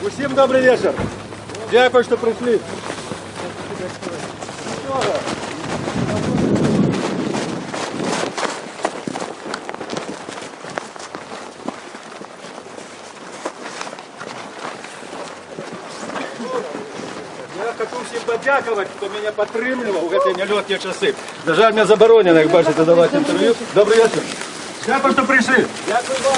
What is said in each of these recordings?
Усім добрий вечір. Дякую, що прийшли. Я хочу всім подякувати, хто мене підтримував у ці нелегкі часи. На жаль, мені заборонено, як бачите, давати інтерв'ю. Добрий вечір. Дякую, що прийшли. Дякую вам.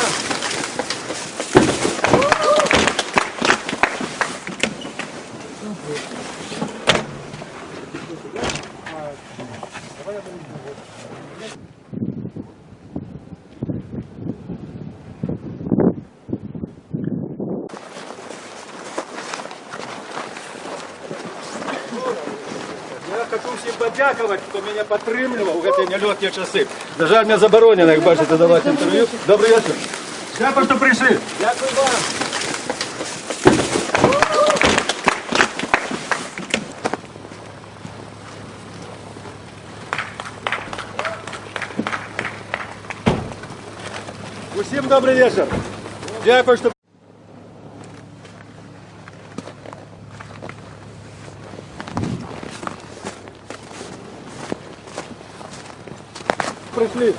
Я хочу всім подякувати, хто мене підтримував у ці нелегкі часи. На жаль, мені заборонено, як бачите, давати інтерв'ю. Добрий вечір. Дякую, що прийшли. Дякую вам. Усім добрий вечір. Дякую, що прийшли.